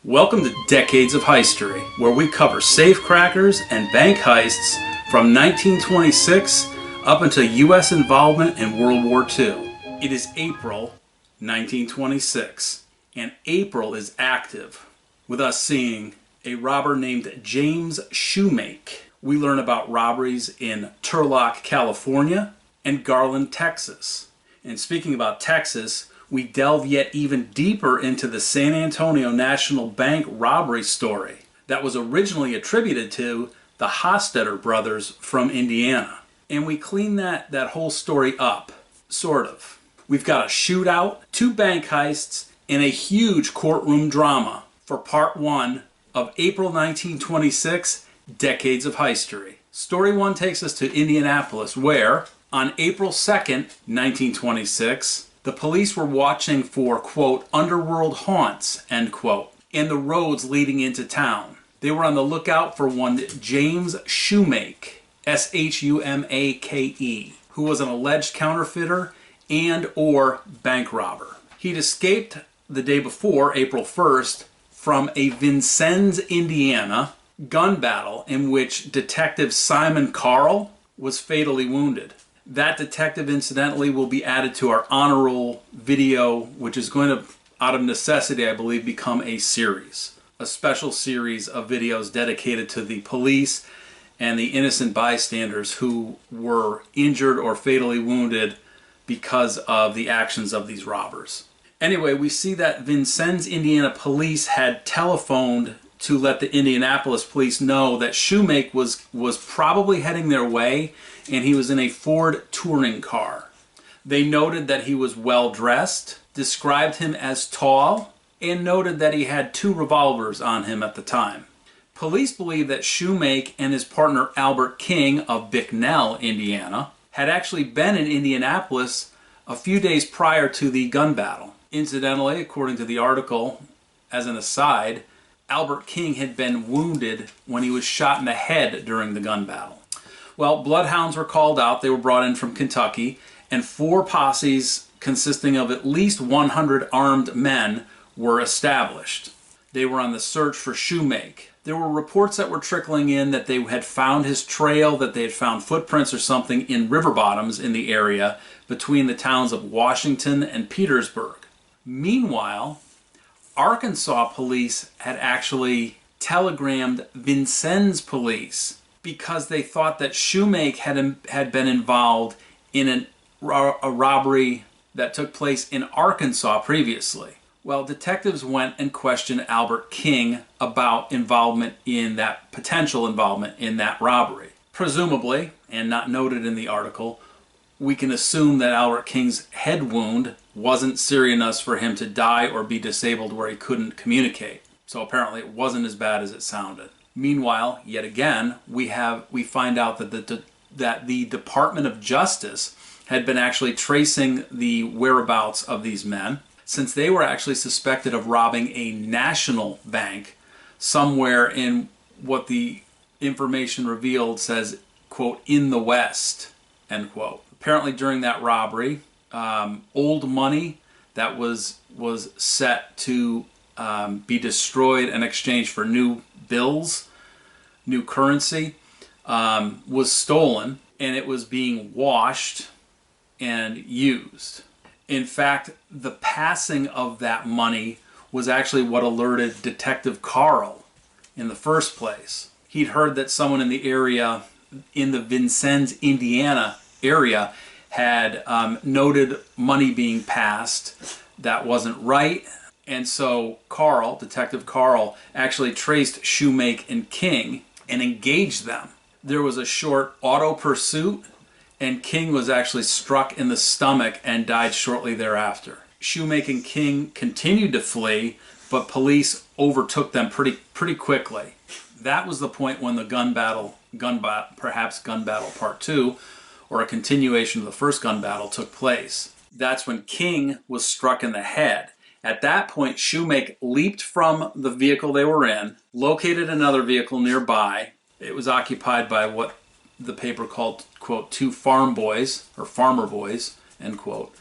Welcome to Decades of Heistery, where we cover safecrackers and bank heists from 1926 up until U.S. involvement in World War II. It is April 1926, and April is active, with us seeing a robber named James Shoemake. We learn about robberies in Turlock, California, and Garland, Texas. And speaking about Texas, we delve yet even deeper into the San Antonio National Bank robbery story that was originally attributed to the Hostetter brothers from Indiana. And we clean that whole story up, sort of. We've got a shootout, 2 bank heists, and a huge courtroom drama for part 1 of April 1926, Decades of Heistery. Story 1 takes us to Indianapolis, where on April 2nd, 1926, the police were watching for, quote, underworld haunts, end quote, in the roads leading into town. They were on the lookout for one James Shoemake, S-H-U-M-A-K-E, who was an alleged counterfeiter and or bank robber. He'd escaped the day before, April 1st, from a Vincennes, Indiana gun battle in which Detective Simon Carie was fatally wounded. That detective, incidentally, will be added to our honor roll video, which is going to, out of necessity, I believe, become a series. A special series of videos dedicated to the police and the innocent bystanders who were injured or fatally wounded because of the actions of these robbers. Anyway, we see that Vincennes, Indiana police had telephoned to let the Indianapolis police know that Shoemake was probably heading their way, and he was in a Ford touring car. They noted that he was well dressed, described him as tall, and noted that he had 2 revolvers on him at the time. Police believe that Shoemake and his partner Albert King of Bicknell, Indiana, had actually been in Indianapolis a few days prior to the gun battle. Incidentally, according to the article, as an aside, Albert King had been wounded when he was shot in the head during the gun battle. Well, bloodhounds were called out. They were brought in from Kentucky, and 4 posses consisting of at least 100 armed men were established. They were on the search for Shoemake. There were reports that were trickling in that they had found his trail, that they had found footprints or something in river bottoms in the area between the towns of Washington and Petersburg. Meanwhile, Arkansas police had actually telegrammed Vincennes police because they thought that Shoemake had been involved in a robbery that took place in Arkansas previously. Well, detectives went and questioned Albert King about potential involvement in that robbery. Presumably, and not noted in the article, we can assume that Albert King's head wound wasn't serious enough for him to die or be disabled where he couldn't communicate. So apparently it wasn't as bad as it sounded. Meanwhile, yet again, we find out that the Department of Justice had been actually tracing the whereabouts of these men, since they were actually suspected of robbing a national bank somewhere in what the information revealed says, quote, in the West, end quote. Apparently during that robbery, old money that was set to be destroyed and exchanged for new bills, new currency, was stolen, and it was being washed and used. In fact, the passing of that money was actually what alerted Detective Carie in the first place. He'd heard that someone in the area, in the Vincennes, Indiana area, had noted money being passed that wasn't right. And so Detective Carie, actually traced Shoemake and King and engaged them. There was a short auto pursuit, and King was actually struck in the stomach and died shortly thereafter. Shoemake and King continued to flee, but police overtook them pretty quickly. That was the point when the perhaps gun battle part 2, or a continuation of the first gun battle, took place. That's when King was struck in the head. At that point, Shoemake leaped from the vehicle they were in, located another vehicle nearby. It was occupied by what the paper called, quote, 2 farm boys, or farmer boys, end quote.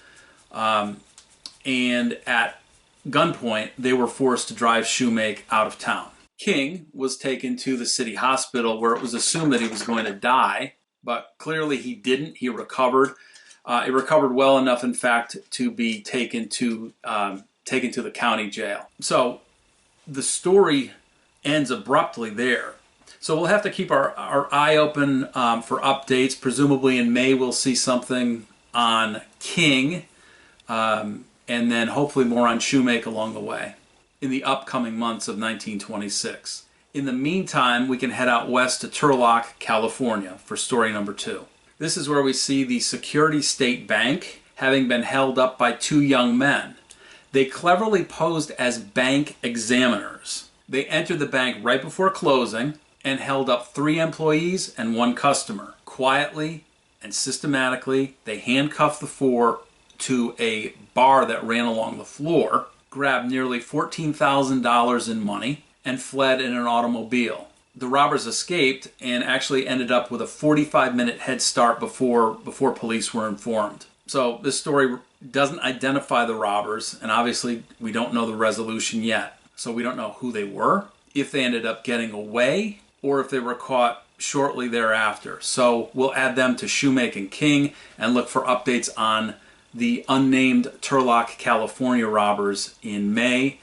And at gunpoint, they were forced to drive Shoemake out of town. King was taken to the city hospital where it was assumed that he was going to die, but clearly he didn't. He recovered. He recovered well enough, in fact, to be taken to the county jail. So the story ends abruptly there. So we'll have to keep our eye open for updates. Presumably in May we'll see something on King, and then hopefully more on Shoemake along the way in the upcoming months of 1926. In the meantime, we can head out west to Turlock, California for story number 2. This is where we see the Security State Bank having been held up by 2 young men. They cleverly posed as bank examiners. They entered the bank right before closing and held up 3 employees and 1 customer. Quietly and systematically, they handcuffed the 4 to a bar that ran along the floor, grabbed nearly $14,000 in money, and fled in an automobile. The robbers escaped and actually ended up with a 45-minute head start before police were informed. So this story doesn't identify the robbers, and obviously we don't know the resolution yet. So we don't know who they were, if they ended up getting away, or if they were caught shortly thereafter. So we'll add them to Shoemake and King and look for updates on the unnamed Turlock, California robbers in May,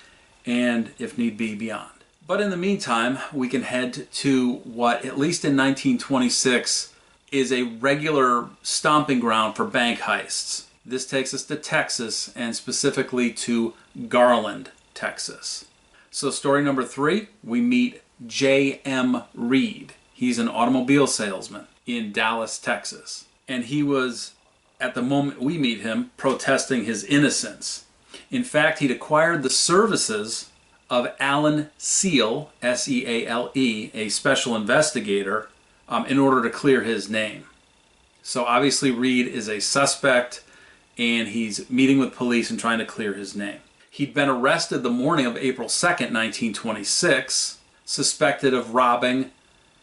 and if need be, beyond. But in the meantime, we can head to what, at least in 1926, is a regular stomping ground for bank heists. This takes us to Texas, and specifically to Garland, Texas. So story number 3, we meet J.M. Reed. He's an automobile salesman in Dallas, Texas. And he was, at the moment we meet him, protesting his innocence. In fact, he'd acquired the services of Alan Seale, S-E-A-L-E, a special investigator, in order to clear his name. So obviously Reed is a suspect, and he's meeting with police and trying to clear his name. He'd been arrested the morning of April 2nd, 1926, suspected of robbing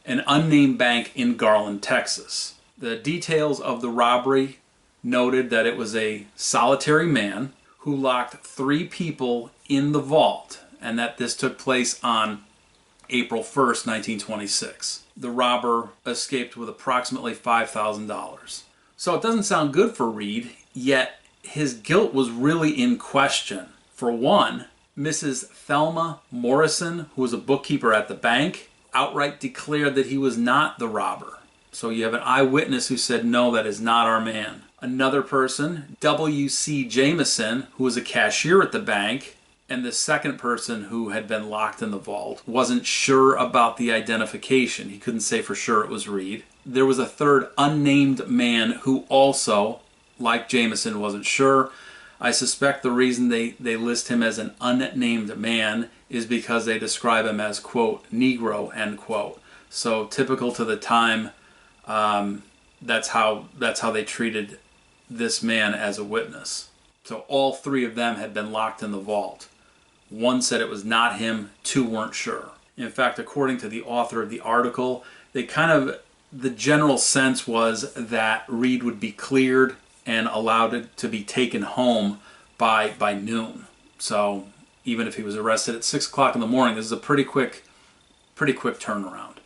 an unnamed bank in Garland, Texas. The details of the robbery noted that it was a solitary man who locked 3 people in the vault, and that this took place on April 1st, 1926. The robber escaped with approximately $5,000. So it doesn't sound good for Reed, yet his guilt was really in question. For one, Mrs. Thelma Morrison, who was a bookkeeper at the bank, outright declared that he was not the robber. So you have an eyewitness who said, no, that is not our man. Another person, W.C. Jameson, who was a cashier at the bank, and the second person who had been locked in the vault, wasn't sure about the identification. He couldn't say for sure it was Reed. There was a third unnamed man who also, like Jameson, wasn't sure. I suspect the reason they list him as an unnamed man is because they describe him as, quote, Negro, end quote. So typical to the time, that's how they treated this man as a witness. So all 3 of them had been locked in the vault. 1 said it was not him, 2 weren't sure. In fact, according to the author of the article, the general sense was that Reed would be cleared and allowed to be taken home by noon. So even if he was arrested at 6 o'clock in the morning, this is a pretty quick turnaround.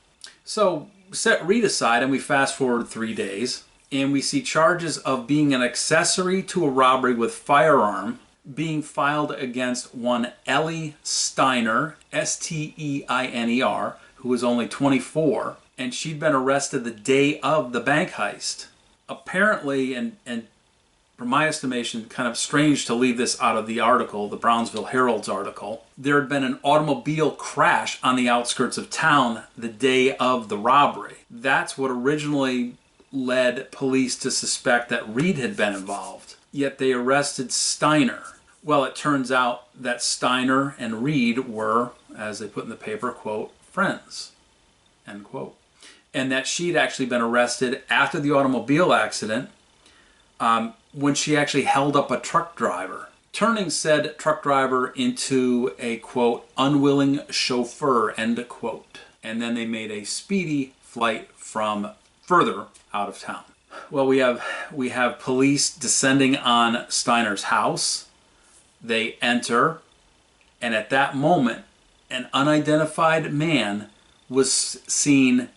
So set Reed aside and we fast forward 3 days, and we see charges of being an accessory to a robbery with firearm being filed against one Ellie Steiner, S-T-E-I-N-E-R, who was only 24, and she'd been arrested the day of the bank heist. Apparently, and from my estimation, kind of strange to leave this out of the article, the Brownsville Herald's article, there had been an automobile crash on the outskirts of town the day of the robbery. That's what originally led police to suspect that Reed had been involved. Yet they arrested Steiner. Well, it turns out that Steiner and Reed were, as they put in the paper, quote, friends, end quote. And that she'd actually been arrested after the automobile accident when she actually held up a truck driver, turning said truck driver into a, quote, unwilling chauffeur, end quote. And then they made a speedy flight from further out of town. Well, we have police descending on Steiner's house. They enter, And at that moment, an unidentified man was seen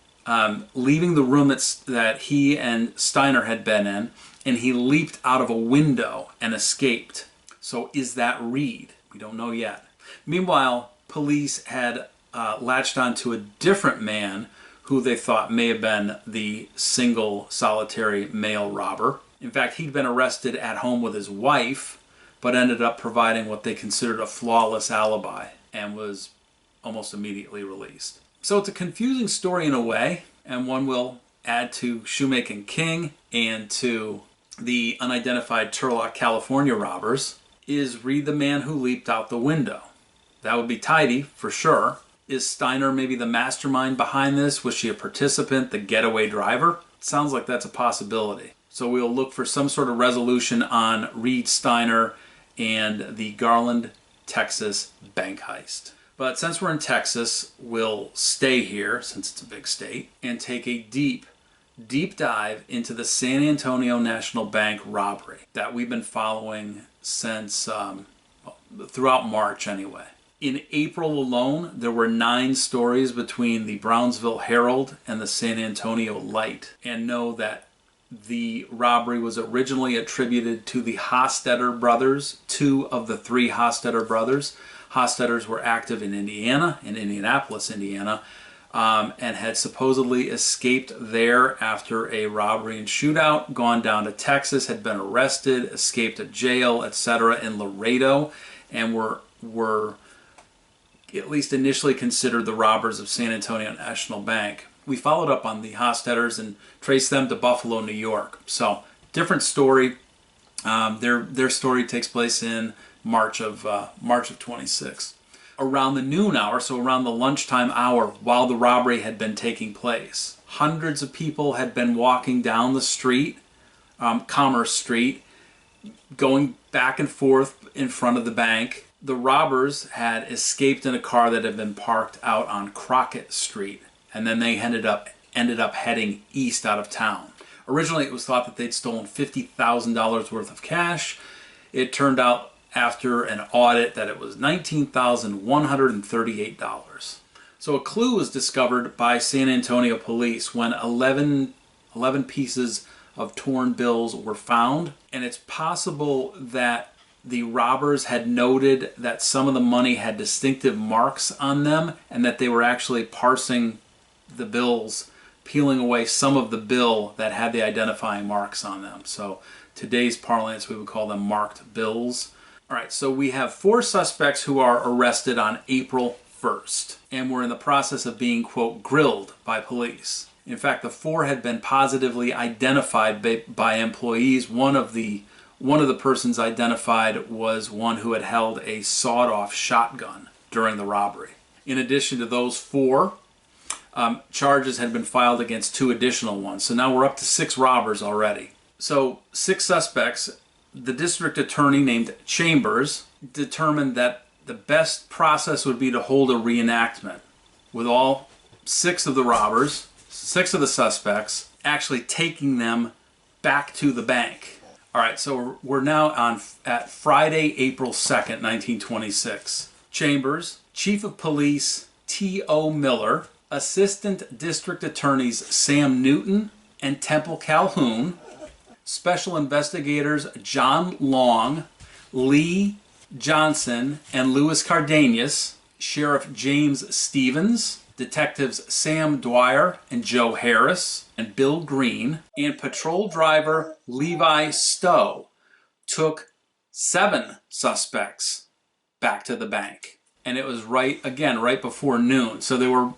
leaving the room that he and Steiner had been in, and he leaped out of a window and escaped. So is that Reed? We don't know yet. Meanwhile, police had latched onto a different man who they thought may have been the single solitary male robber. In fact, he'd been arrested at home with his wife, but ended up providing what they considered a flawless alibi and was almost immediately released. So it's a confusing story in a way, and one will add to Shoemaking King and to the unidentified Turlock, California robbers. Is Reed the man who leaped out the window? That would be tidy, for sure. Is Steiner maybe the mastermind behind this? Was she a participant, the getaway driver? It sounds like that's a possibility. So we'll look for some sort of resolution on Reed, Steiner, and the Garland, Texas bank heist. But since we're in Texas, we'll stay here, since it's a big state, and take a deep dive into the San Antonio National Bank robbery that we've been following since throughout March anyway. In April alone, there were 9 stories between the Brownsville Herald and the San Antonio Light. And know that the robbery was originally attributed to the Hostetter brothers, 2 of the 3 Hostetter brothers. Hostetters were active in Indiana, in Indianapolis, Indiana, and had supposedly escaped there after a robbery and shootout, gone down to Texas, had been arrested, escaped a jail, etc. in Laredo, and were at least initially considered the robbers of San Antonio National Bank. We followed up on the Hostetters and traced them to Buffalo, New York. So, different story. Their story takes place in March of 26. Around the noon hour, so around the lunchtime hour, while the robbery had been taking place, hundreds of people had been walking down the street, Commerce Street, going back and forth in front of the bank. The robbers had escaped in a car that had been parked out on Crockett Street, and then they ended up heading east out of town. Originally, it was thought that they'd stolen $50,000 worth of cash. It turned out after an audit that it was $19,138. So a clue was discovered by San Antonio police when 11 pieces of torn bills were found, and it's possible that the robbers had noted that some of the money had distinctive marks on them, and that they were actually parsing the bills, peeling away some of the bill that had the identifying marks on them. So today's parlance, we would call them marked bills. All right, so we have 4 suspects who are arrested on April 1st, and were in the process of being, quote, grilled by police. In fact, the 4 had been positively identified by employees. One of the persons identified was one who had held a sawed-off shotgun during the robbery. In addition to those 4, charges had been filed against 2 additional ones. So now we're up to 6 robbers already. So 6 suspects. The district attorney, named Chambers, determined that the best process would be to hold a reenactment with all 6 of the robbers, 6 of the suspects, actually taking them back to the bank. All right, so we're now at Friday, April 2nd, 1926. Chambers, Chief of Police T.O. Miller, Assistant District Attorneys Sam Newton and Temple Calhoun, Special Investigators John Long, Lee Johnson, and Louis Cardenas, Sheriff James Stevens, Detectives Sam Dwyer and Joe Harris, and Bill Green, and Patrol Driver Levi Stowe took 7 suspects back to the bank. And it was right before noon. So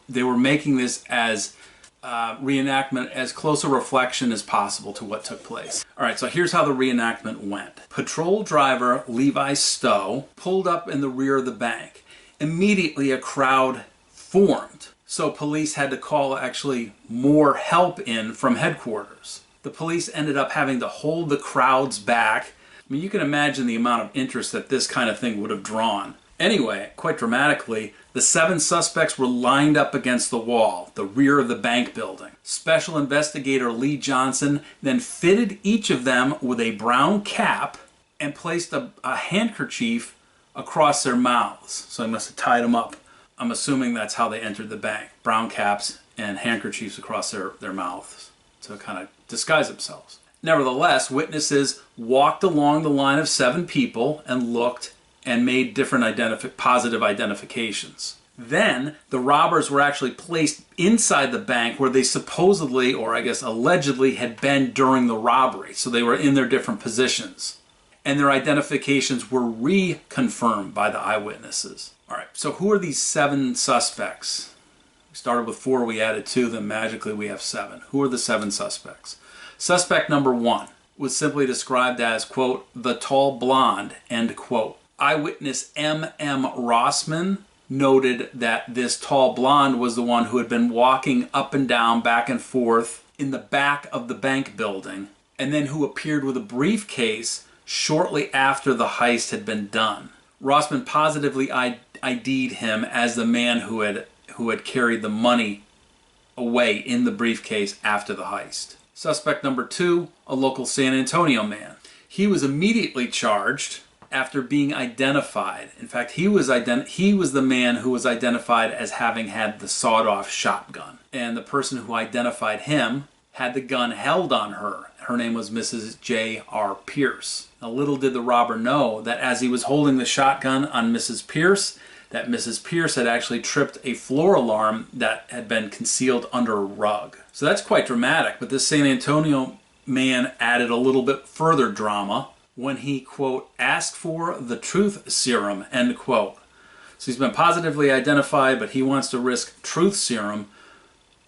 they were making this as reenactment, as close a reflection as possible to what took place. All right, so here's how the reenactment went. Patrol driver Levi Stowe pulled up in the rear of the bank. Immediately a crowd formed. So police had to call actually more help in from headquarters. The police ended up having to hold the crowds back. I mean, you can imagine the amount of interest that this kind of thing would have drawn. Anyway, quite dramatically, the 7 suspects were lined up against the wall, the rear of the bank building. Special Investigator Lee Johnson then fitted each of them with a brown cap and placed a handkerchief across their mouths. So they must have tied them up. I'm assuming that's how they entered the bank. Brown caps and handkerchiefs across their mouths to kind of disguise themselves. Nevertheless, witnesses walked along the line of 7 people and looked and made different positive identifications. Then the robbers were actually placed inside the bank where they supposedly, or I guess allegedly, had been during the robbery. So they were in their different positions. And their identifications were reconfirmed by the eyewitnesses. All right, so who are these 7 suspects? We started with 4, we added 2, then magically we have 7. Who are the 7 suspects? Suspect number 1 was simply described as, quote, the tall blonde, end quote. Eyewitness M.M. Rossman noted that this tall blonde was the one who had been walking up and down, back and forth in the back of the bank building, and then who appeared with a briefcase shortly after the heist had been done. Rossman positively ID'd him as the man who had carried the money away in the briefcase after the heist. Suspect number 2, a local San Antonio man. He was immediately charged after being identified. In fact, he was the man who was identified as having had the sawed-off shotgun. And the person who identified him had the gun held on her. Her name was Mrs. J.R. Pierce. Now, little did the robber know that as he was holding the shotgun on Mrs. Pierce, that Mrs. Pierce had actually tripped a floor alarm that had been concealed under a rug. So that's quite dramatic, but this San Antonio man added a little bit further drama when he, quote, asked for the truth serum, end quote. So he's been positively identified, but he wants to risk truth serum.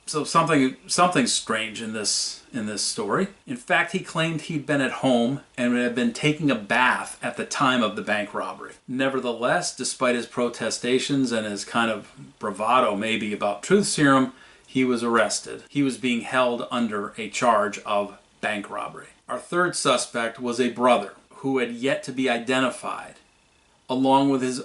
So something's strange in this story. In fact, he claimed he'd been at home and had been taking a bath at the time of the bank robbery. Nevertheless, despite his protestations and his kind of bravado maybe about truth serum, he was arrested. He was being held under a charge of bank robbery. Our third suspect was a brother who had yet to be identified, along with his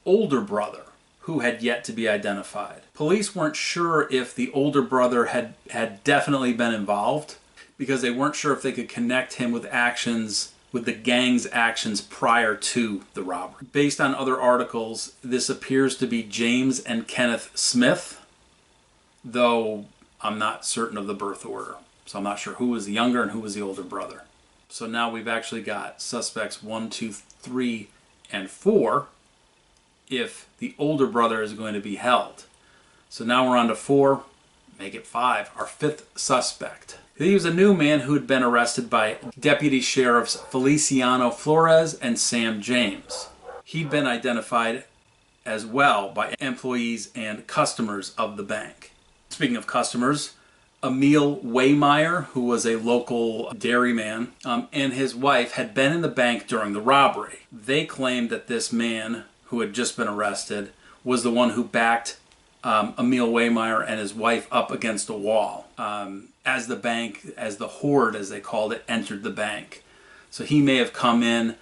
older brother, who had yet to be identified. Police weren't sure if the older brother had definitely been involved, because they weren't sure if they could connect him with the gang's actions prior to the robbery. Based on other articles, this appears to be James and Kenneth Smith, though I'm not certain of the birth order. So I'm not sure who was the younger and who was the older brother. So now we've actually got suspects 1, 2, 3, and 4, if the older brother is going to be held. So now we're on to 4, make it 5, our 5th suspect. He was a new man who had been arrested by Deputy Sheriffs Feliciano Flores and Sam James. He'd been identified as well by employees and customers of the bank. Speaking of customers, Emil Waymeyer, who was a local dairyman, and his wife had been in the bank during the robbery. They claimed that this man, who had just been arrested, was the one who backed Emil Waymeyer and his wife up against a wall as the horde, as they called it, entered the bank. So he may have come in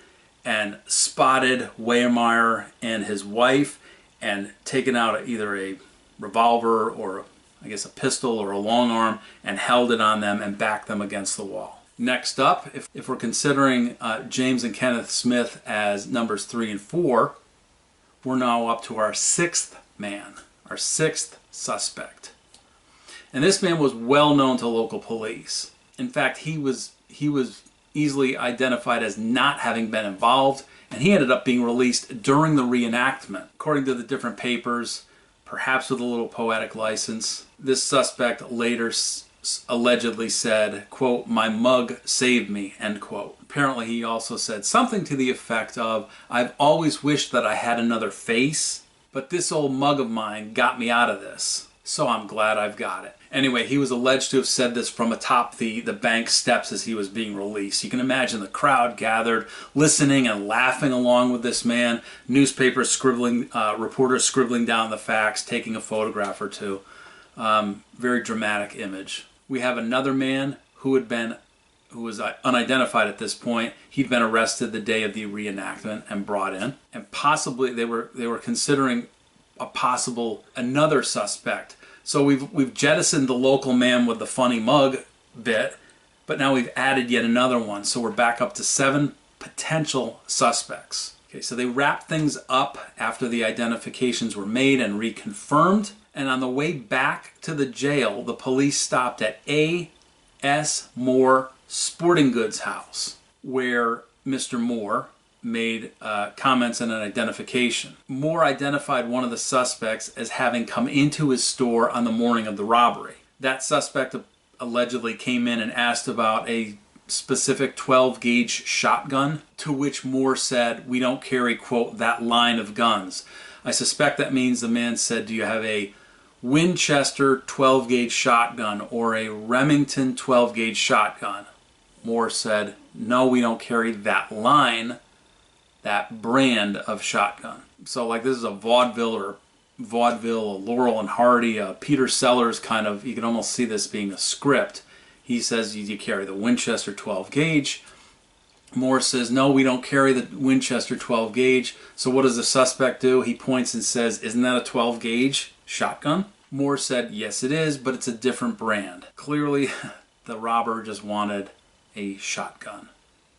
and spotted Waymeyer and his wife and taken out either a revolver or I guess a pistol or a long arm and held it on them and backed them against the wall. Next up, if we're considering James and Kenneth Smith as numbers 3 and 4, we're now up to our 6th man, our 6th suspect. And this man was well known to local police. In fact, he was easily identified as not having been involved, and he ended up being released during the reenactment. According to the different papers, perhaps with a little poetic license, this suspect later allegedly said, quote, "My mug saved me," end quote. Apparently he also said something to the effect of, "I've always wished that I had another face, but this old mug of mine got me out of this, so I'm glad I've got it." Anyway, he was alleged to have said this from atop the bank steps as he was being released. You can imagine the crowd gathered, listening and laughing along with this man, newspapers scribbling, reporters scribbling down the facts, taking a photograph or two. Very dramatic image. We have another man who was unidentified at this point. He'd been arrested the day of the reenactment and brought in, and possibly they were considering another suspect. So we've jettisoned the local man with the funny mug bit, but now we've added yet another one. So we're back up to 7 potential suspects. Okay, so they wrapped things up after the identifications were made and reconfirmed. And on the way back to the jail, the police stopped at A.S. Moore Sporting Goods house, where Mr. Moore made comments and an identification. Moore identified one of the suspects as having come into his store on the morning of the robbery. That suspect allegedly came in and asked about a specific 12-gauge shotgun, to which Moore said, "We don't carry, quote, that line of guns." I suspect that means the man said, "Do you have a Winchester 12-gauge shotgun or a Remington 12-gauge shotgun?" Moore said, "No, we don't carry that line, that brand of shotgun." So like this is a vaudeville, a Laurel and Hardy, a Peter Sellers kind of, you can almost see this being a script. He says, "You carry the Winchester 12 gauge. Moore says, "No, we don't carry the Winchester 12 gauge. So what does the suspect do? He points and says, "Isn't that a 12 gauge shotgun?" Moore said, "Yes, it is, but it's a different brand." Clearly, the robber just wanted a shotgun,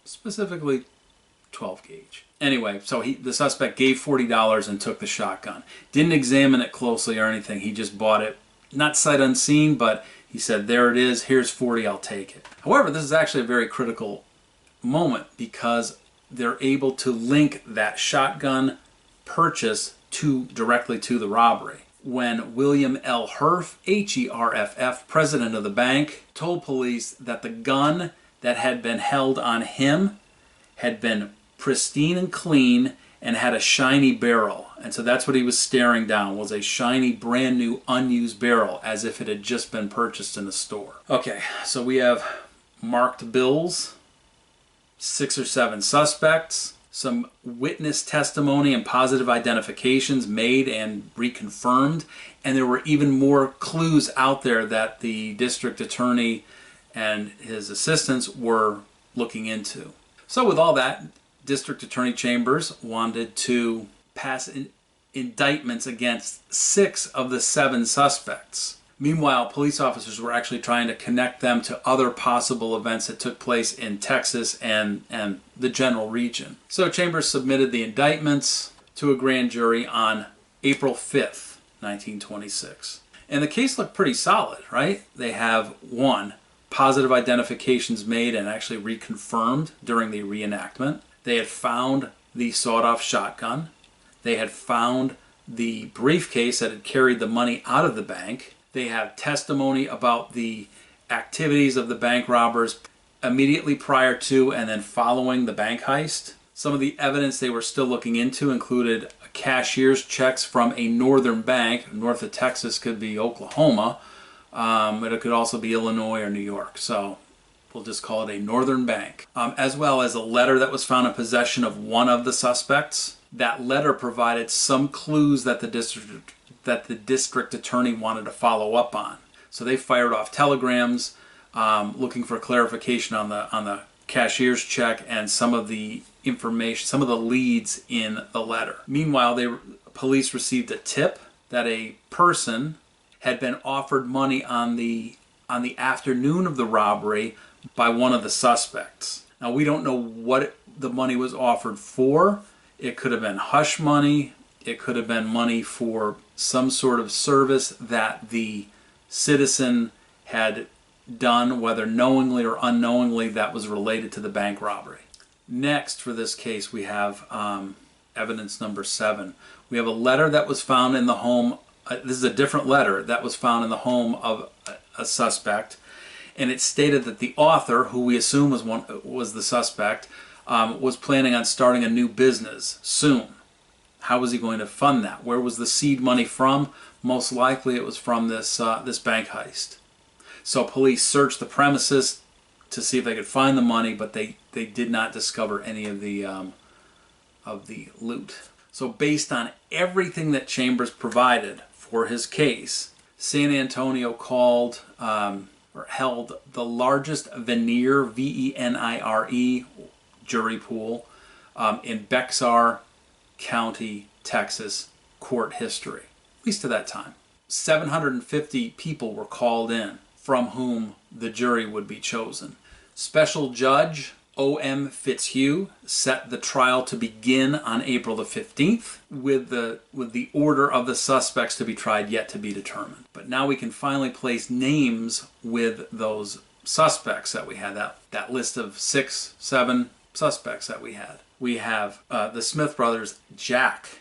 specifically 12 gauge. Anyway, so the suspect gave $40 and took the shotgun. Didn't examine it closely or anything. He just bought it, not sight unseen, but he said, "There it is, here's 40, I'll take it." However, this is actually a very critical moment because they're able to link that shotgun purchase directly to the robbery. When William L. Herff, Herff, president of the bank, told police that the gun that had been held on him had been pristine and clean and had a shiny barrel. And so that's what he was staring down, was a shiny, brand new, unused barrel, as if it had just been purchased in a store. Okay, so we have marked bills, 6 or 7 suspects, some witness testimony and positive identifications made and reconfirmed, and there were even more clues out there that the district attorney and his assistants were looking into. So with all that, District Attorney Chambers wanted to pass indictments against 6 of the 7 suspects. Meanwhile, police officers were actually trying to connect them to other possible events that took place in Texas and the general region. So Chambers submitted the indictments to a grand jury on April 5th, 1926. And the case looked pretty solid, right? They have 1, positive identifications made and actually reconfirmed during the reenactment. They had found the sawed-off shotgun. They had found the briefcase that had carried the money out of the bank. They have testimony about the activities of the bank robbers immediately prior to and then following the bank heist. Some of the evidence they were still looking into included cashier's checks from a northern bank. North of Texas could be Oklahoma, but it could also be Illinois or New York. So we'll just call it a northern bank. As well as a letter that was found in possession of one of the suspects. That letter provided some clues that the district attorney wanted to follow up on. So they fired off telegrams looking for clarification on the cashier's check and some of the information, some of the leads in the letter. Meanwhile, police received a tip that a person had been offered money on the afternoon of the robbery by one of the suspects. Now, we don't know what the money was offered for. It could have been hush money. It could have been money for some sort of service that the citizen had done, whether knowingly or unknowingly, that was related to the bank robbery. Next, for this case, we have evidence number 7. We have a letter that was found in the home. This is a different letter that was found in the home of a suspect. And it stated that the author, who we assume was the suspect, was planning on starting a new business soon. How was he going to fund that? Where was the seed money from? Most likely it was from this bank heist. So police searched the premises to see if they could find the money, but they did not discover any of the loot. So based on everything that Chambers provided for his case, San Antonio held the largest veneer, V-E-N-I-R-E, jury pool in Bexar County, Texas, court history, at least to that time. 750 people were called in from whom the jury would be chosen. Special judge O.M. Fitzhugh set the trial to begin on April the 15th with the order of the suspects to be tried yet to be determined. But now we can finally place names with those suspects that we had, that list of 6, 7 suspects that we had. We have the Smith brothers, Jack,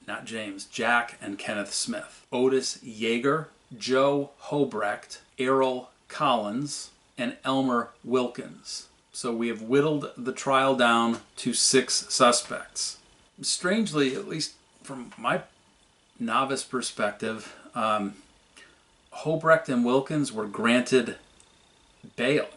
not James, Jack and Kenneth Smith, Otis Yeager, Joe Hobrecht, Errol Collins, and Elmer Wilkins. So we have whittled the trial down to 6 suspects. Strangely, at least from my novice perspective, Hobrecht and Wilkins were granted bail,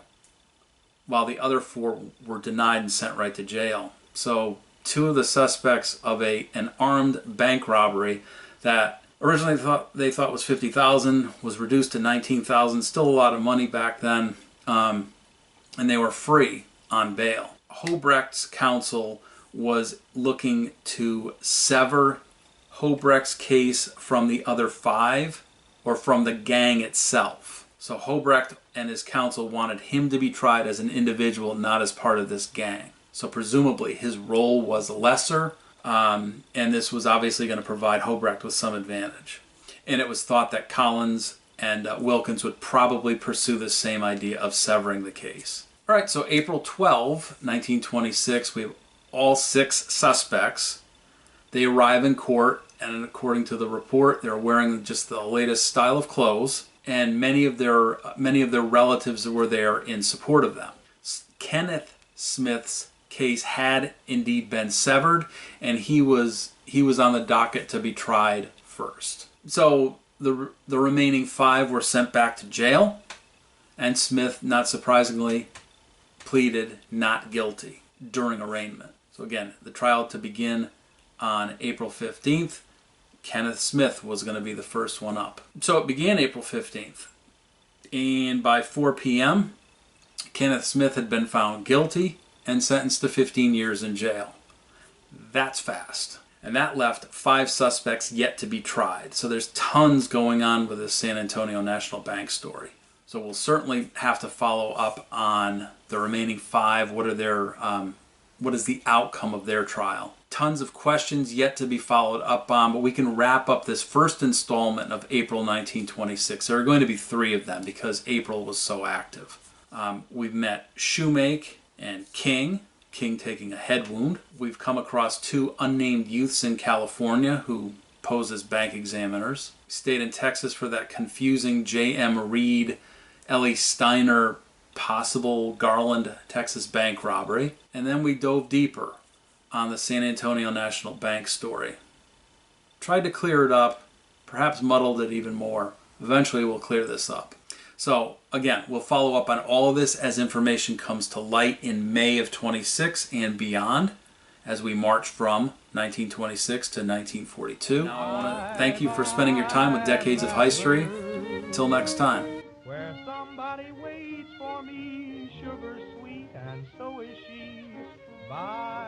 while the other 4 were denied and sent right to jail. So 2 of the suspects of an armed bank robbery that originally they thought was $50,000 was reduced to $19,000, still a lot of money back then, and they were free on bail. Hobrecht's counsel was looking to sever Hobrecht's case from the other 5 or from the gang itself. So Hobrecht and his counsel wanted him to be tried as an individual, not as part of this gang. So presumably his role was lesser, and this was obviously going to provide Hobrecht with some advantage. And it was thought that Collins and Wilkins would probably pursue the same idea of severing the case. All right, so April 12, 1926, we have all 6 suspects. They arrive in court, and according to the report, they're wearing just the latest style of clothes, and many of their relatives were there in support of them. Kenneth Smith's case had indeed been severed, and he was on the docket to be tried first. So the remaining 5 were sent back to jail, and Smith, not surprisingly, pleaded not guilty during arraignment. So again, the trial to begin on April 15th. Kenneth Smith was going to be the first one up. So it began April 15th, and by 4 p.m., Kenneth Smith had been found guilty and sentenced to 15 years in jail. That's fast. And that left 5 suspects yet to be tried. So there's tons going on with this San Antonio National Bank story. So we'll certainly have to follow up on the remaining 5. What is the outcome of their trial? Tons of questions yet to be followed up on, but we can wrap up this first installment of April 1926. There are going to be 3 of them because April was so active. We've met Shoemake and King taking a head wound. We've come across 2 unnamed youths in California who pose as bank examiners. We stayed in Texas for that confusing J.M. Reed, Ellie Steiner, possible Garland, Texas bank robbery. And then we dove deeper on the San Antonio National Bank story. Tried to clear it up, perhaps muddled it even more. Eventually we'll clear this up. So again, we'll follow up on all of this as information comes to light in May of 26 and beyond as we march from 1926 to 1942. Now I want to thank you for spending your time with Decades of History. Until next time. Where somebody waits for me, sugar sweet, and so is she. Bye.